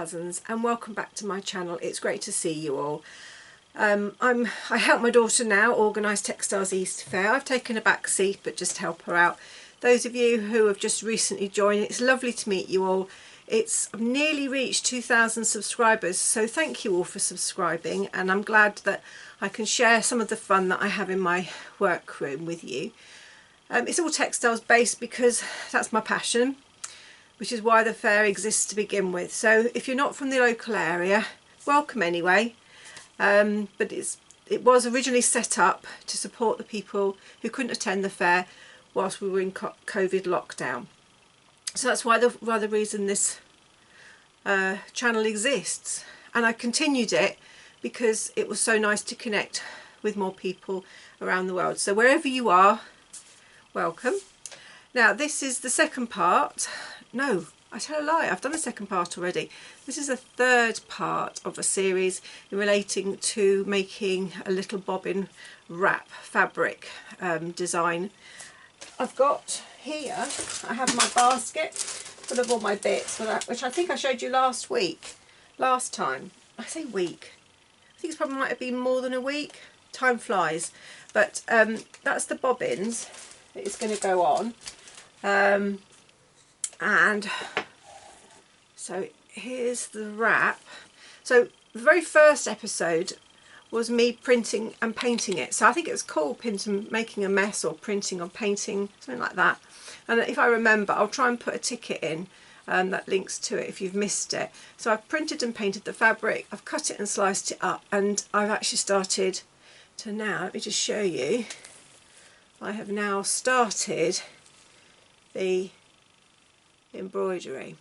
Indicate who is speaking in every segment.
Speaker 1: 2000s, and welcome back to my channel. It's great to see you all. I help my daughter now organise Textiles Easter Fair. I've taken a back seat but just help her out. Those of you who have just recently joined, it's lovely to meet you all. I've nearly reached 2,000 subscribers, so thank you all for subscribing, and I'm glad that I can share some of the fun that I have in my workroom with you. It's all textiles based because that's my passion, which is why the fair exists to begin with. So if you're not from the local area, welcome anyway. But it was originally set up to support the people who couldn't attend the fair whilst we were in COVID lockdown. So that's why the reason this channel exists. And I continued it because it was so nice to connect with more people around the world. So wherever you are, welcome. Now this is the second part. No, I tell a lie, I've done the second part already. This is the third part of a series relating to making a little bobbin wrap fabric design. I've got here, I have my basket full of all my bits, which I think I showed you last time. I say week, I think it probably might have been more than a week. Time flies. But that's the bobbins that it's going to go on. And so here's the wrap. So the very first episode was me printing and painting it. So I think it was called Making a Mess, or Printing or Painting, something like that. And if I remember, I'll try and put a ticket in that links to it if you've missed it. So I've printed and painted the fabric, I've cut it and sliced it up, and I've actually started to now, let me just show you, I have now started the embroidery.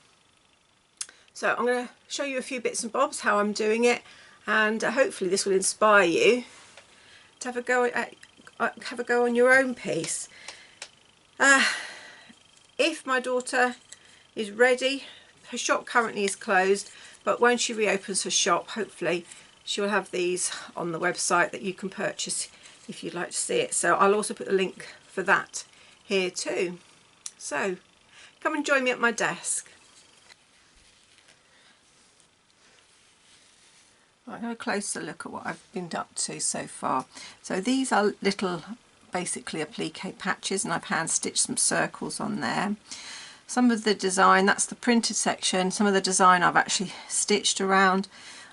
Speaker 1: So I'm going to show you a few bits and bobs how I'm doing it, and hopefully this will inspire you to have a go on your own piece. If my daughter is ready, her shop currently is closed, but when she reopens her shop, hopefully she'll have these on the website that you can purchase if you'd like to see it. So I'll also put the link for that here too. So come and join me at my desk. Right, have a closer look at what I've been up to so far. So these are little, basically applique patches, and I've hand stitched some circles on there. Some of the design, that's the printed section, some of the design I've actually stitched around,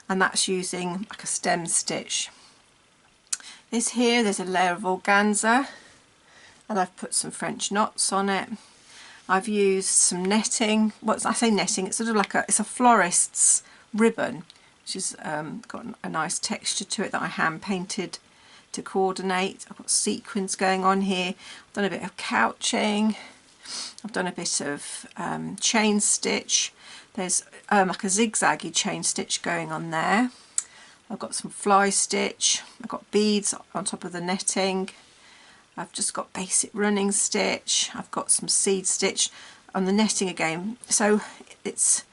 Speaker 1: and that's using like a stem stitch. This here, there's a layer of organza, and I've put some French knots on it. I've used some netting. I say netting, it's sort of like it's a florist's ribbon, which has got a nice texture to it that I hand painted to coordinate. I've got sequins going on here. I've done a bit of couching. I've done a bit of chain stitch. There's like a zigzaggy chain stitch going on there. I've got some fly stitch. I've got beads on top of the netting. I've just got basic running stitch. I've got some seed stitch on the netting again. So it's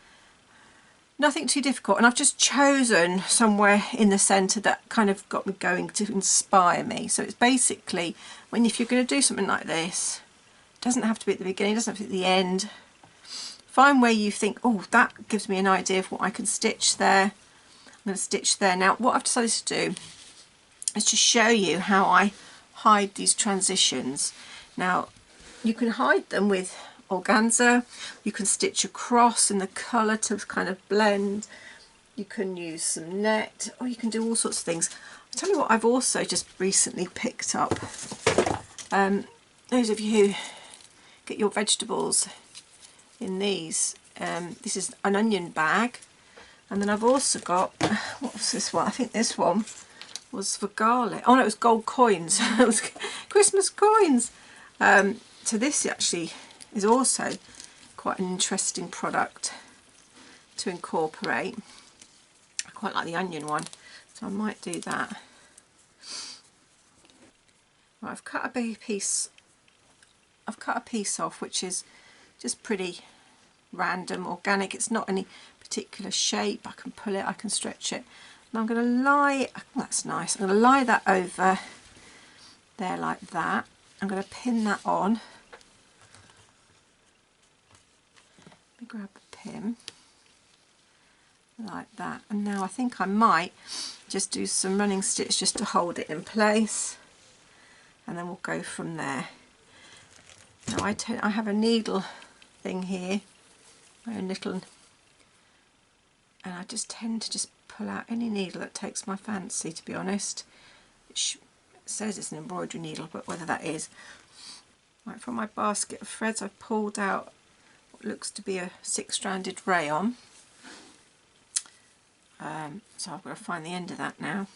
Speaker 1: nothing too difficult, and I've just chosen somewhere in the centre that kind of got me going to inspire me. So it's basically, if you're going to do something like this, it doesn't have to be at the beginning, it doesn't have to be at the end. Find where you think, oh, that gives me an idea of what I can stitch there. I'm going to stitch there. Now what I've decided to do is to show you how I hide these transitions. Now you can hide them with organza, you can stitch across in the colour to kind of blend, you can use some net, or you can do all sorts of things. I'll tell you what I've also just recently picked up. Those of you who get your vegetables in these, this is an onion bag, and then I've also got, what was this one? I think this one was for garlic. Oh no, it was gold coins. It was Christmas coins. So this actually is also quite an interesting product to incorporate. I quite like the onion one, so I might do that. Right, I've cut a big piece. I've cut a piece off which is just pretty random, organic. It's not any particular shape. I can pull it, I can stretch it. And I'm going to lie, oh, that's nice, I'm going to lie that over there like that. I'm going to pin that on. Let me grab a pin. like that. And now I think I might just do some running stitch just to hold it in place, and then we'll go from there. Now I have a needle thing here, my own little, and I just tend to just pull out any needle that takes my fancy, to be honest. It says it's an embroidery needle, but whether that is. Right, from my basket of threads I've pulled out what looks to be a 6-stranded rayon. So I've got to find the end of that now.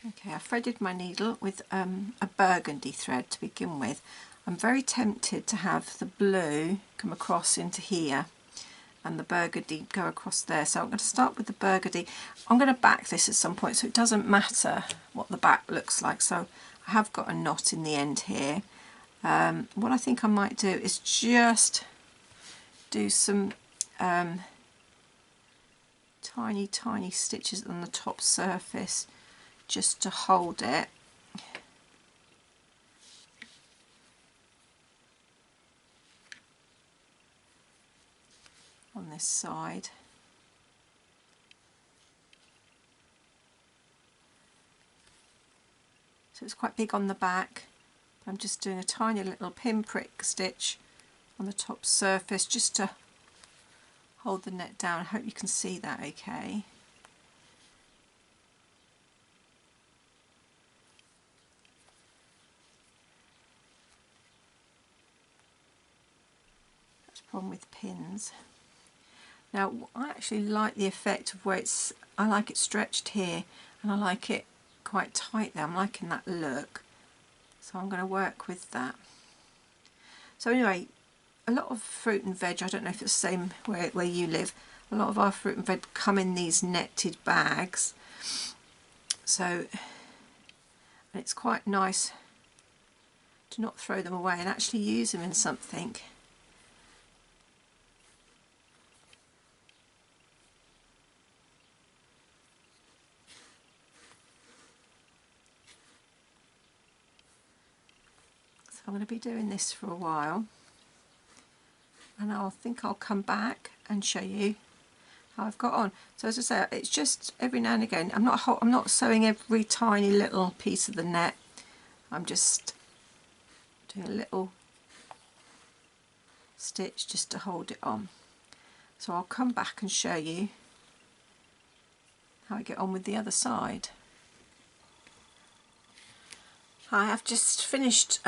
Speaker 1: Okay, I threaded my needle with a burgundy thread to begin with. I'm very tempted to have the blue come across into here and the burgundy go across there. So I'm going to start with the burgundy. I'm going to back this at some point so it doesn't matter what the back looks like. So I have got a knot in the end here. What I think I might do is just do some tiny stitches on the top surface just to hold it. On this side. So it's quite big on the back. I'm just doing a tiny little pinprick stitch on the top surface just to hold the net down. I hope you can see that okay. That's the problem with pins. Now I actually like the effect of where I like it stretched here and I like it quite tight there. I'm liking that look. So I'm going to work with that. So anyway, a lot of fruit and veg, I don't know if it's the same where you live, a lot of our fruit and veg come in these netted bags. So, and it's quite nice to not throw them away and actually use them in something. So I'm going to be doing this for a while. And I think I'll come back and show you how I've got on. So as I say, it's just every now and again. I'm not sewing every tiny little piece of the net. I'm just doing a little stitch just to hold it on. So I'll come back and show you how I get on with the other side. Hi, I've just finished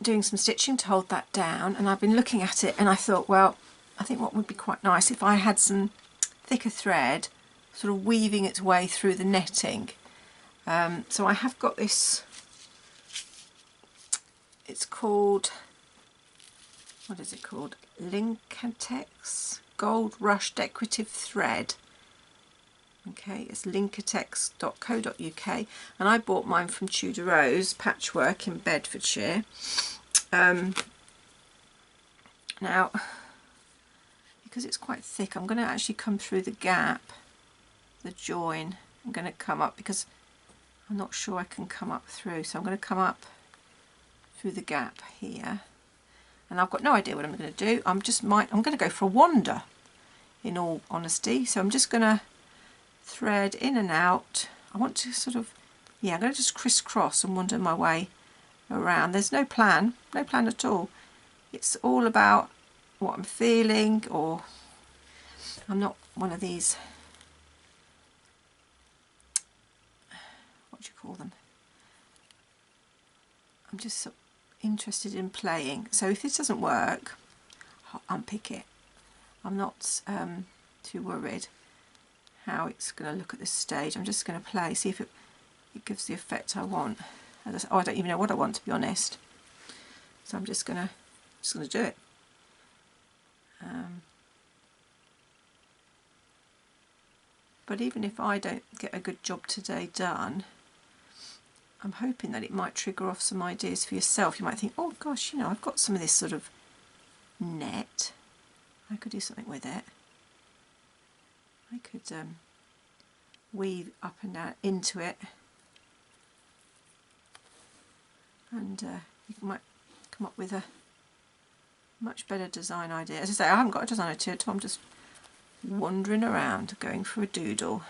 Speaker 1: doing some stitching to hold that down, and I've been looking at it and I thought, well, I think what would be quite nice if I had some thicker thread sort of weaving its way through the netting. So I have got this, it's called, what is it called? Linkatex Gold Rush Decorative Thread. Okay, it's linkatex.co.uk, and I bought mine from Tudor Rose Patchwork in Bedfordshire. Now, because it's quite thick, I'm going to actually come through the gap, the join. I'm going to come up because I'm not sure I can come up through, so I'm going to come up through the gap here, and I've got no idea what I'm going to do. I'm going to go for a wander, in all honesty. So I'm just going to thread in and out. I want to sort of, yeah, I'm going to just crisscross and wander my way around. There's no plan at all. It's all about what I'm feeling, or I'm not one of these, what do you call them? I'm just so interested in playing. So if this doesn't work, I'll unpick it. I'm not too worried how it's going to look at this stage. I'm just going to play, see if it gives the effect I want. I don't even know what I want, to be honest. So I'm just going to do it. But even if I don't get a good job today done, I'm hoping that it might trigger off some ideas for yourself. You might think, oh gosh, you know, I've got some of this sort of net. I could do something with it. I could weave up and down into it, and you might come up with a Much better design idea. As I say, I haven't got a design idea at all. I'm just wandering around, going for a doodle.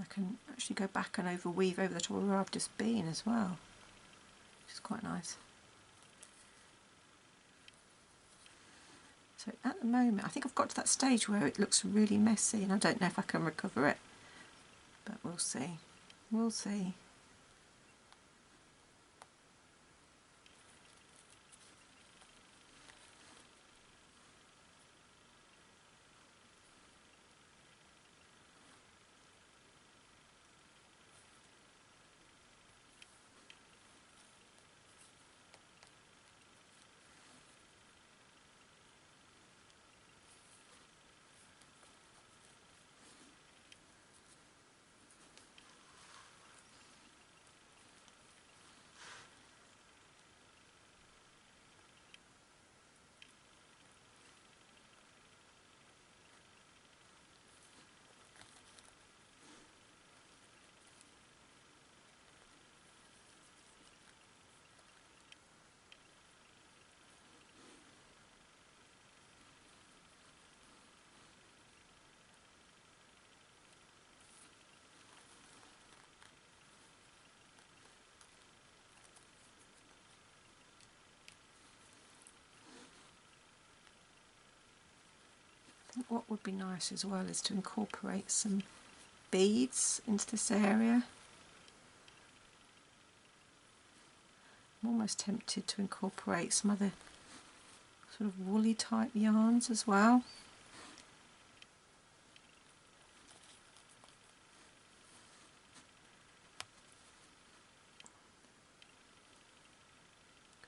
Speaker 1: I can actually go back and overweave over the top of where I've just been as well, which is quite nice. So at the moment, I think I've got to that stage where it looks really messy and I don't know if I can recover it, but we'll see. We'll see. I think what would be nice as well is to incorporate some beads into this area. I'm almost tempted to incorporate some other sort of woolly type yarns as well.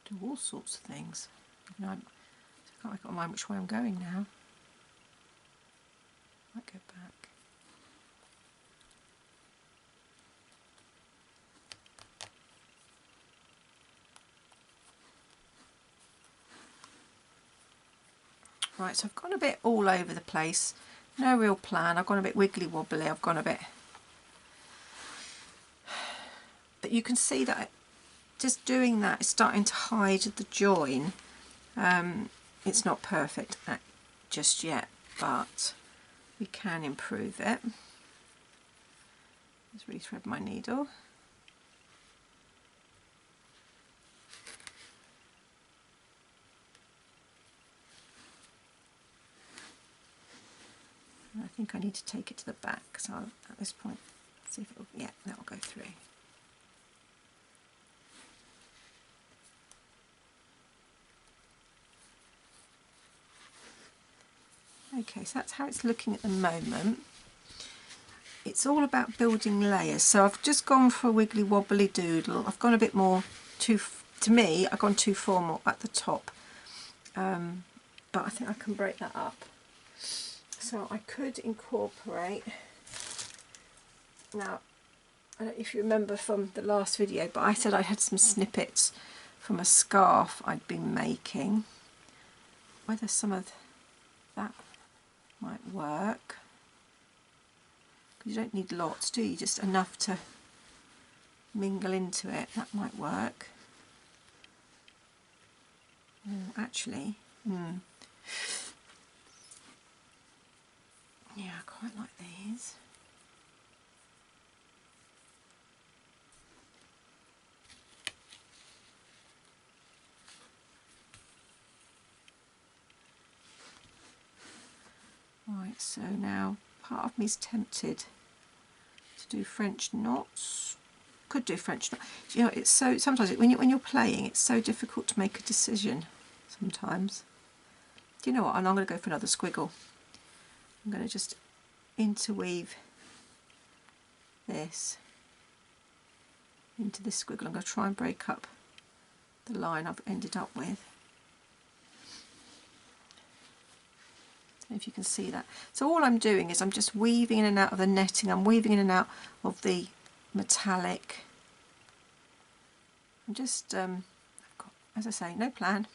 Speaker 1: Could do all sorts of things. Even though I can't make up my mind which way I'm going now. Might go back. Right, so I've gone a bit all over the place. No real plan. I've gone a bit wiggly wobbly. I've gone a bit. But you can see that just doing that is starting to hide the join. It's not perfect just yet, but we can improve it. Just rethread my needle. And I think I need to take it to the back, so I'll, at this point, see if it'll, yeah, that'll go through. Okay, so that's how it's looking at the moment. It's all about building layers. So I've just gone for a wiggly wobbly doodle. I've gone a bit more to me, I've gone too formal at the top. But I think I can break that up. So I could incorporate, now I don't know if you remember from the last video, but I said I had some snippets from a scarf I'd been making. Whether some of that might work, because you don't need lots, do you? Just enough to mingle into it. That might work. Actually, yeah, I quite like these. Right, so now part of me is tempted to do French knots. Could do French knots. You know, it's so, sometimes when you're playing, it's so difficult to make a decision sometimes. Do you know what? I'm going to go for another squiggle. I'm going to just interweave this into this squiggle. I'm going to try and break up the line I've ended up with. If you can see that. So all I'm doing is I'm just weaving in and out of the netting. I'm weaving in and out of the metallic. I'm just, I've got, as I say, no plan.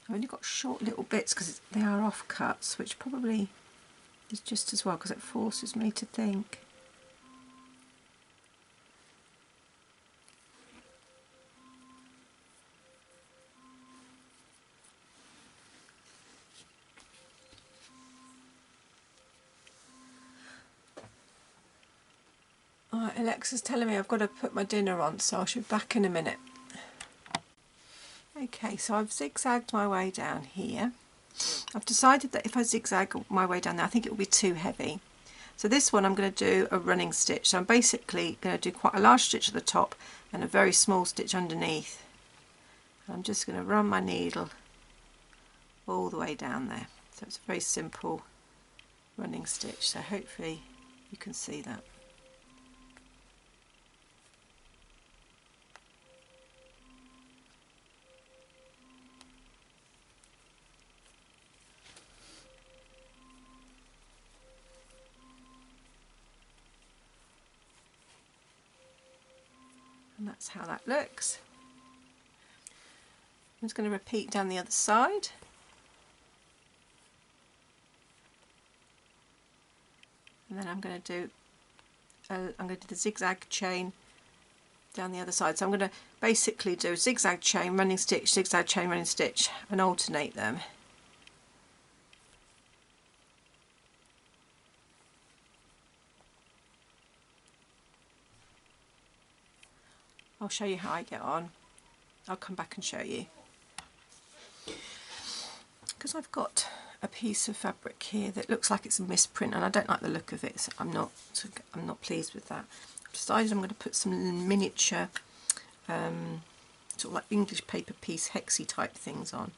Speaker 1: I've only got short little bits because they are offcuts, which probably is just as well because it forces me to think. Alright, Alexa's telling me I've got to put my dinner on, so I should be back in a minute. Okay, so I've zigzagged my way down here. I've decided that if I zigzag my way down there, I think it will be too heavy. So this one I'm going to do a running stitch. So I'm basically going to do quite a large stitch at the top and a very small stitch underneath. I'm just going to run my needle all the way down there. So it's a very simple running stitch. So hopefully you can see that. And that's how that looks. I'm just going to repeat down the other side. And then I'm going to do the zigzag chain down the other side. So I'm going to basically do a zigzag chain, running stitch, zigzag chain, running stitch, and alternate them. I'll show you how I get on. I'll come back and show you. Because I've got a piece of fabric here that looks like it's a misprint and I don't like the look of it, so I'm not pleased with that. I've decided I'm going to put some miniature sort of like English paper piece hexy type things on.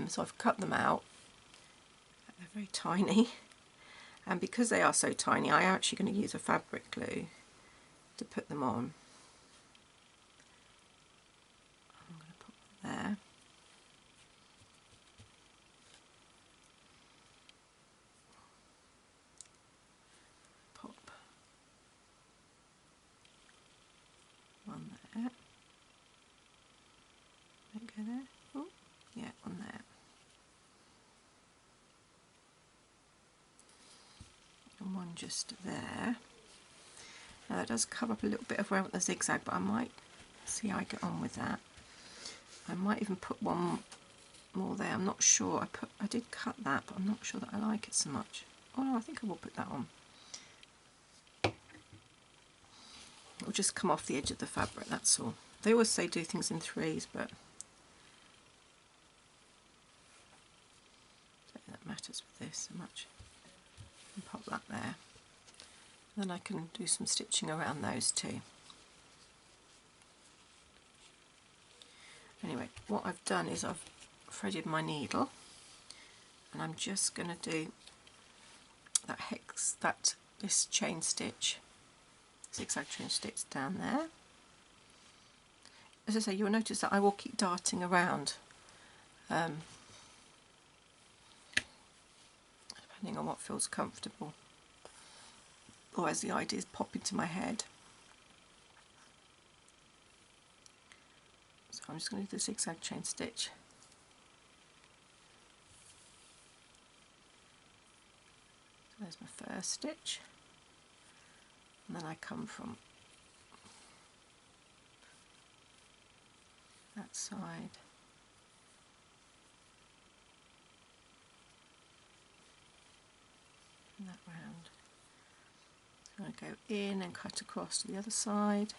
Speaker 1: So I've cut them out. They're very tiny, and because they are so tiny I am actually going to use a fabric glue to put them on. I'm going to put one there. Pop one there. Don't go there. Oh, yeah, one there. And one just there. Now that does cover up a little bit of where I want the zigzag, but I might see how I get on with that. I might even put one more there. I'm not sure. I did cut that, but I'm not sure that I like it so much. Oh no, I think I will put that on. It'll just come off the edge of the fabric, that's all. They always say do things in threes, but I don't think that matters with this so much. And pop that there. Then I can do some stitching around those too. Anyway, what I've done is I've threaded my needle and I'm just going to do this chain stitch, zigzag chain stitch down there. As I say, you'll notice that I will keep darting around depending on what feels comfortable, or as the ideas pop into my head. So I'm just going to do the zigzag chain stitch. So there's my first stitch, and then I come from that side and that round. So I'm going to go in and cut across to the other side.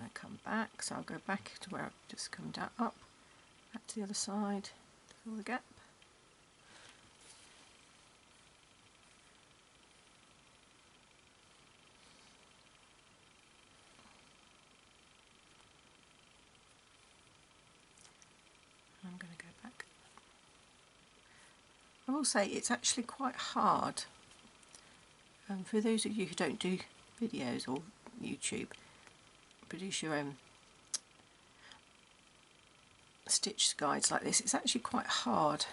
Speaker 1: going to come back, so I'll go back to where I've just come down, up, back to the other side, fill the gap. I'm going to go back. I will say it's actually quite hard, for those of you who don't do videos or YouTube, produce your own stitch guides like this, it's actually quite hard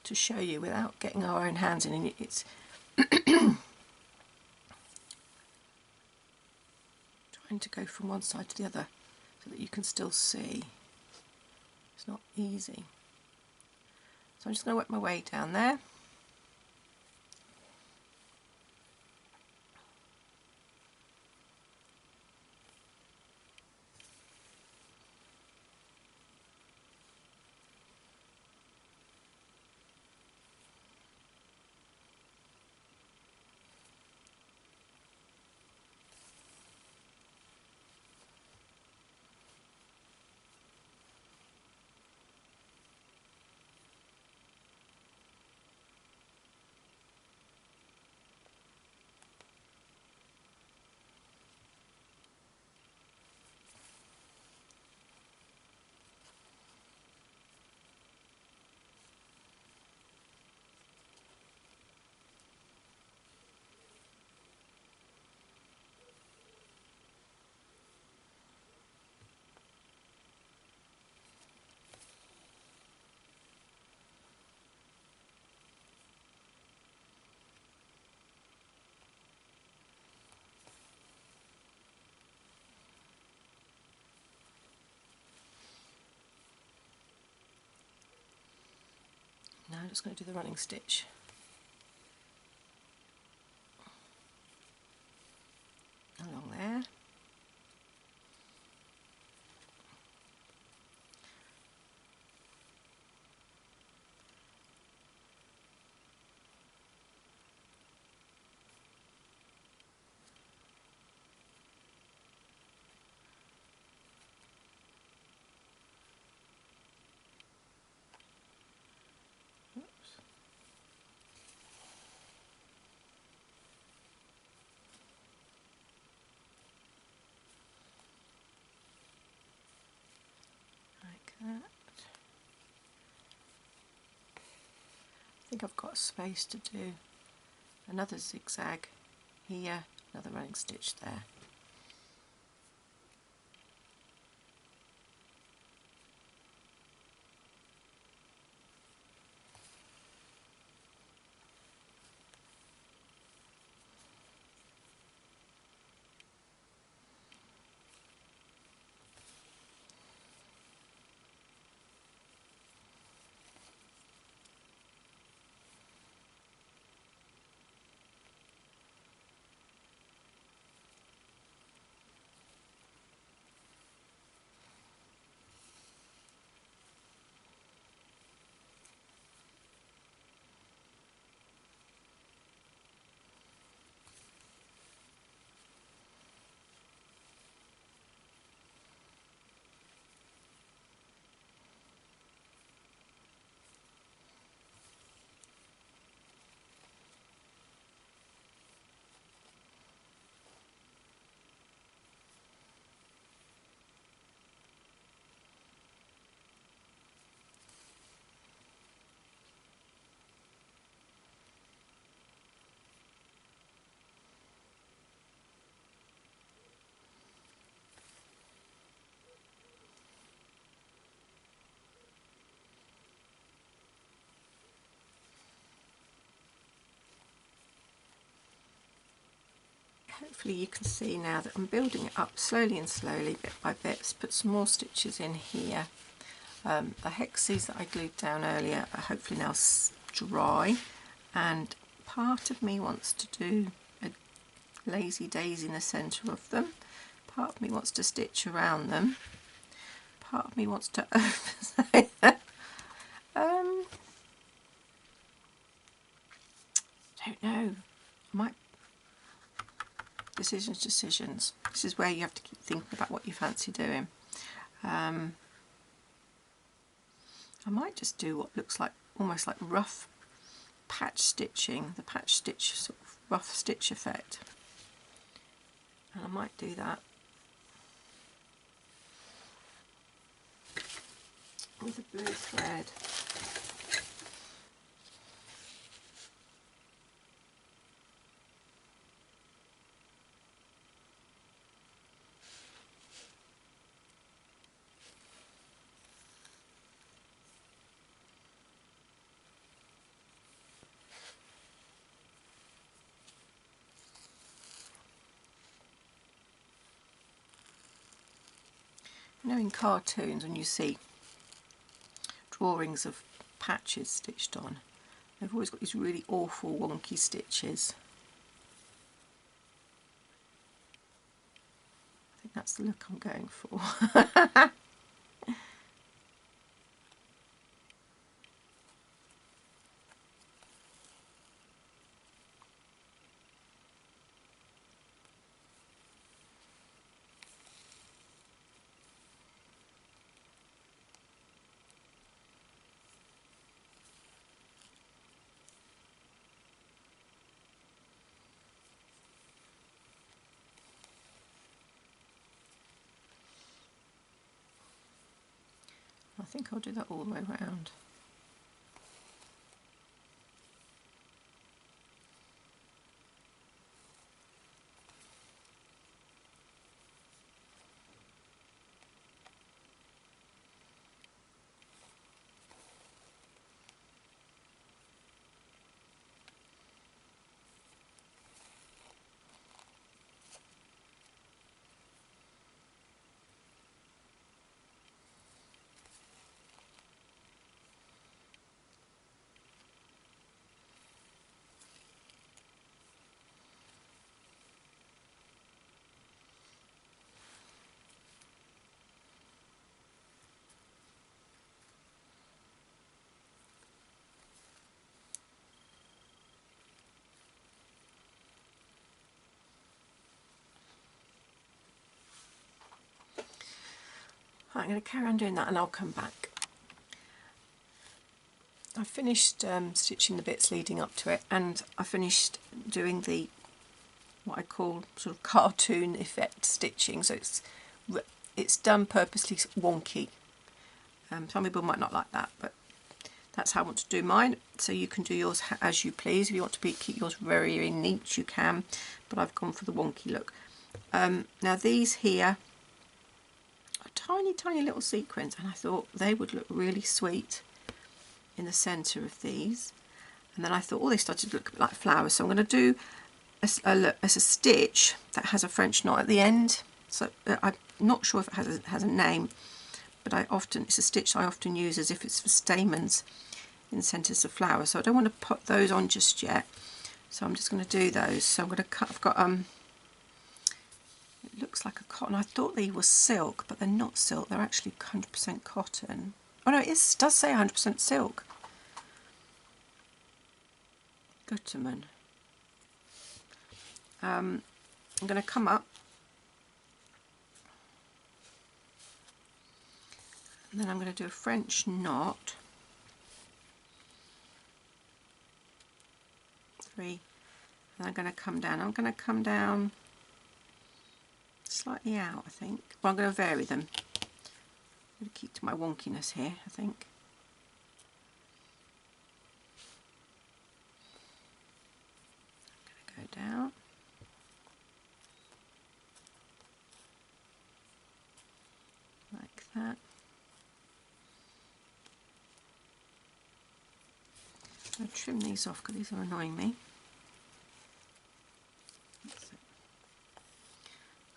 Speaker 1: to show you without getting our own hands in it. It's trying to go from one side to the other so that you can still see. It's not easy. So I'm just going to work my way down there. Now I'm just going to do the running stitch. Along there. Oops. Like that. I think I've got space to do another zigzag here, another running stitch there. Hopefully you can see now that I'm building it up slowly and slowly, bit by bit. Let's put some more stitches in here. The hexes that I glued down earlier are hopefully now dry, and part of me wants to do a lazy daisy in the centre of them, part of me wants to stitch around them, part of me wants to overlay them. Don't know, decisions, decisions. This is where you have to keep thinking about what you fancy doing. I might just do what looks like almost like rough patch stitching, the patch stitch sort of rough stitch effect. And I might do that with a blue thread. You know, in cartoons when you see drawings of patches stitched on, they've always got these really awful wonky stitches. I think that's the look I'm going for. I think I'll do that all the way around. Right, I'm going to carry on doing that and I'll come back. I finished stitching the bits leading up to it, and I finished doing the what I call sort of cartoon effect stitching, so it's done purposely wonky. Some people might not like that, but that's how I want to do mine. So you can do yours as you please. If you want to keep yours very, very neat, you can, but I've gone for the wonky look. Now these here are tiny little sequins, and I thought they would look really sweet in the centre of these. And then I thought, oh, they started to look a bit like flowers, so I'm going to do a stitch that has a French knot at the end. So I'm not sure if it has a name, but it's a stitch I often use as if it's for stamens in the centres of flowers. So I don't want to put those on just yet, so I'm just going to do those. So I'm going to cut. I've got it looks like a cotton. I thought they were silk, but they're not silk. They're actually 100% cotton. Oh no, it does say 100% silk. Gutermann. I'm going to come up, and then I'm going to do a French knot, 3, and I'm going to come down. I'm going to come down slightly out, I think. Well, I'm going to vary them. I'm going to keep to my wonkiness here, I think. I'm going to go down. Like that. I'm going to trim these off because these are annoying me.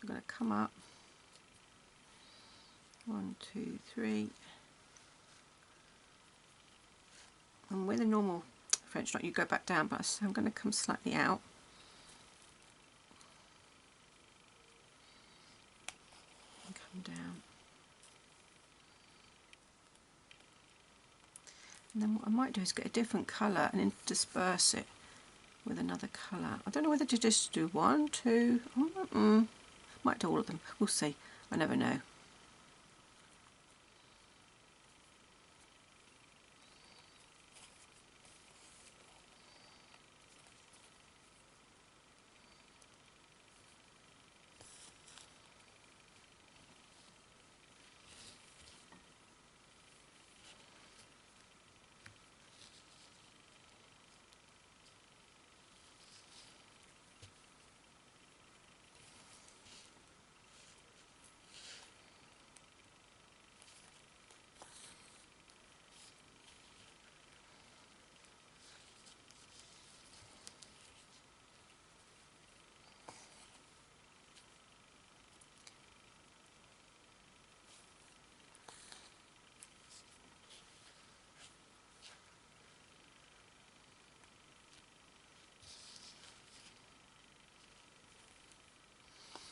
Speaker 1: I'm going to come up. 1, 2, 3. And with a normal French knot you go back down, but I'm going to come slightly out. And come down. And then what I might do is get a different colour and disperse it with another colour. I don't know whether to just do one, two, might do all of them. We'll see. I never know.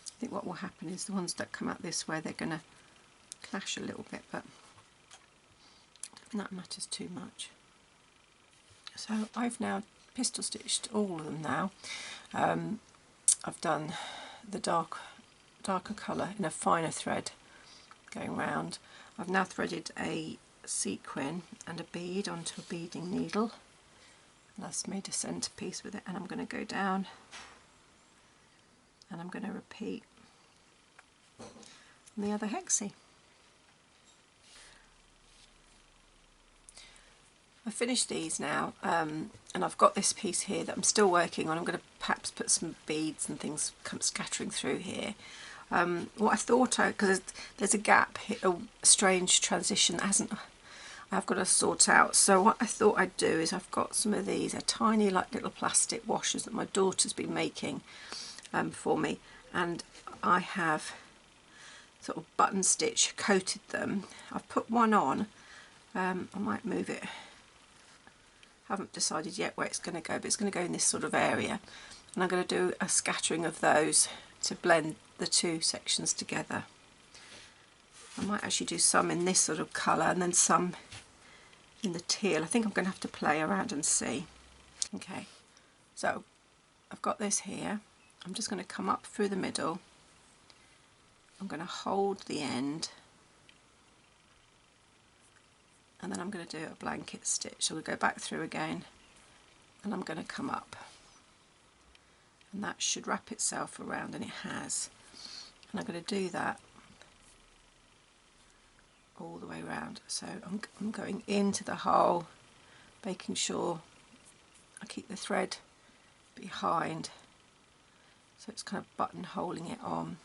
Speaker 1: I think what will happen is the ones that come out this way, they're going to clash a little bit, but I don't think that matters too much. So I've now pistol stitched all of them now. I've done the darker colour in a finer thread going round. I've now threaded a sequin and a bead onto a beading needle, and that's made a centrepiece with it, and I'm going to go down and I'm going to repeat the other hexie. I've finished these now, and I've got this piece here that I'm still working on. I'm going to perhaps put some beads and things come scattering through here. What I thought, because there's a gap here, a strange transition that I've got to sort out. So what I thought I'd do is, I've got some of these, they're tiny like little plastic washers that my daughter's been making for me, and I have sort of button stitch coated them. I've put one on, I might move it, haven't decided yet where it's going to go, but it's going to go in this sort of area, and I'm going to do a scattering of those to blend the two sections together. I might actually do some in this sort of colour and then some in the teal. I think I'm going to have to play around and see. Okay, so I've got this here. I'm just going to come up through the middle. I'm going to hold the end, and then I'm going to do a blanket stitch. So we'll go back through again, and I'm going to come up, and that should wrap itself around, and it has. And I'm going to do that all the way around. So I'm going into the hole, making sure I keep the thread behind, so it's kind of buttonholing it on.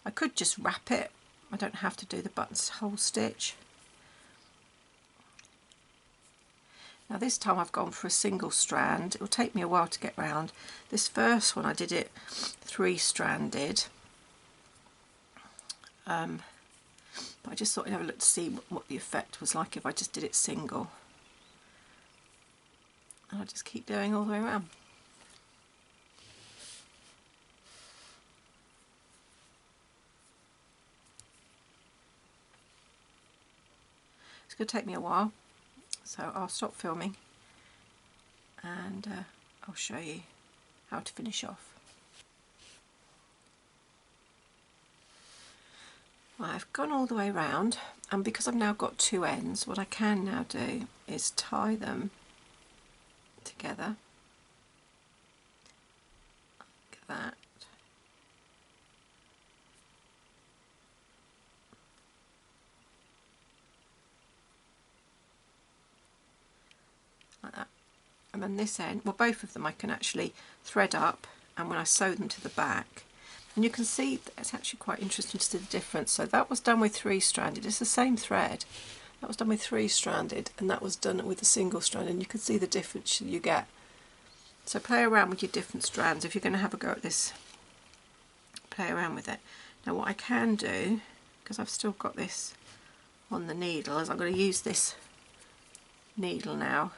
Speaker 1: I could just wrap it, I don't have to do the buttonhole stitch. Now this time I've gone for a single strand. It will take me a while to get round. This first one I did it 3-stranded, but I just thought I'd have a look to see what the effect was like if I just did it single. And I'll just keep doing all the way around. It's going to take me a while, so I'll stop filming and I'll show you how to finish off. I've gone all the way round, and because I've now got two ends, what I can now do is tie them together, like that. Like that. And then this end, well, both of them I can actually thread up, and when I sew them to the back, and you can see that it's actually quite interesting to see the difference. So that was done with 3-stranded, it's the same thread. That was done with 3-stranded, and that was done with a single strand, and you can see the difference you get. So play around with your different strands. If you're going to have a go at this, play around with it. Now what I can do, because I've still got this on the needle, is I'm going to use this needle now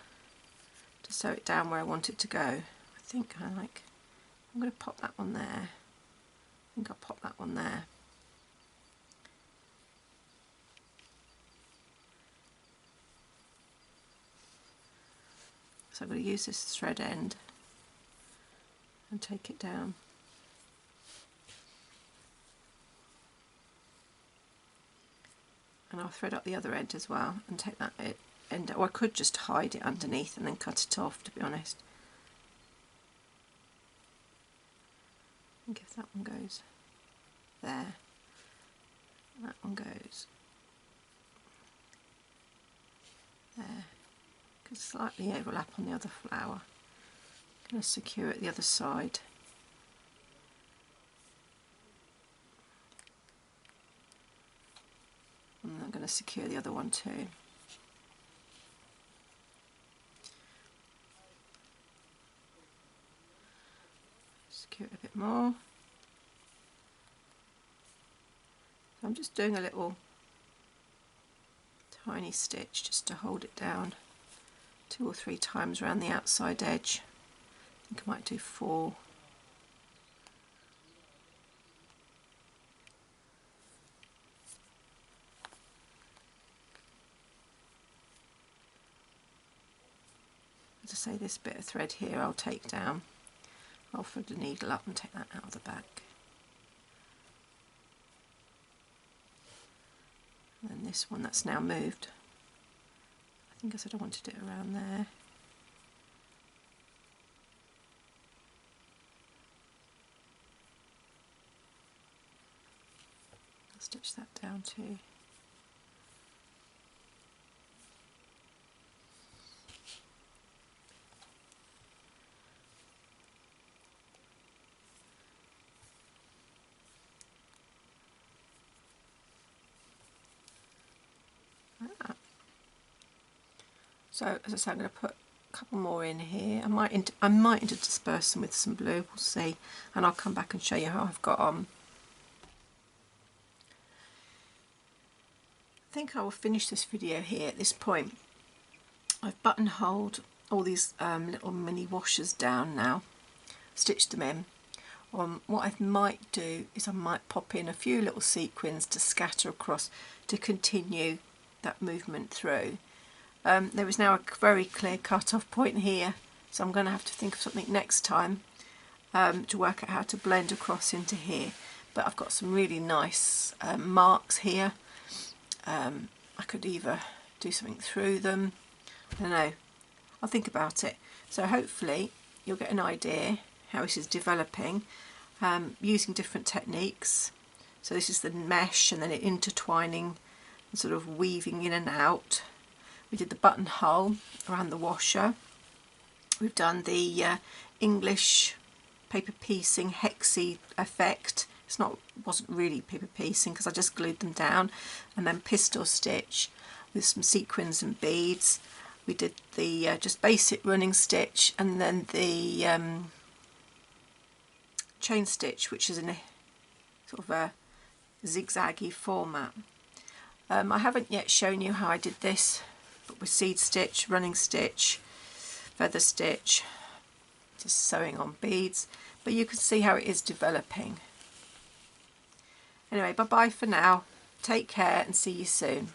Speaker 1: to sew it down where I want it to go. I think I'm going to pop that one there. I think I'll pop that one there. So I'm going to use this thread end and take it down. And I'll thread up the other end as well and take that end, or I could just hide it underneath and then cut it off, to be honest. I think if that one goes there, that one goes there, could slightly overlap on the other flower. I'm going to secure it the other side. And I'm going to secure the other one too. Secure it a bit more. So I'm just doing a little tiny stitch just to hold it down 2 or 3 times around the outside edge. I think I might do 4. As I say, this bit of thread here I'll take down. I'll thread the needle up and take that out of the back. And then this one that's now moved. I think I said I wanted it around there. I'll stitch that down too. So as I say, I'm going to put a couple more in here. I might intersperse them with some blue, we'll see, and I'll come back and show you how I've got on. I think I will finish this video here at this point. I've buttonholed all these little mini washers down now, stitched them in. What I might do is I might pop in a few little sequins to scatter across to continue that movement through. There is now a very clear cut-off point here, so I'm going to have to think of something next time to work out how to blend across into here. But I've got some really nice marks here. I could either do something through them. I don't know. I'll think about it. So hopefully you'll get an idea how this is developing using different techniques. So this is the mesh and then it intertwining and sort of weaving in and out. We did the buttonhole around the washer. We've done the English paper piecing hexy effect. Wasn't really paper piecing because I just glued them down, and then pistol stitch with some sequins and beads. We did the just basic running stitch, and then the chain stitch, which is in a sort of a zigzaggy format. I haven't yet shown you how I did this, but with seed stitch, running stitch, feather stitch, just sewing on beads, but you can see how it is developing. Anyway, bye bye for now, take care and see you soon.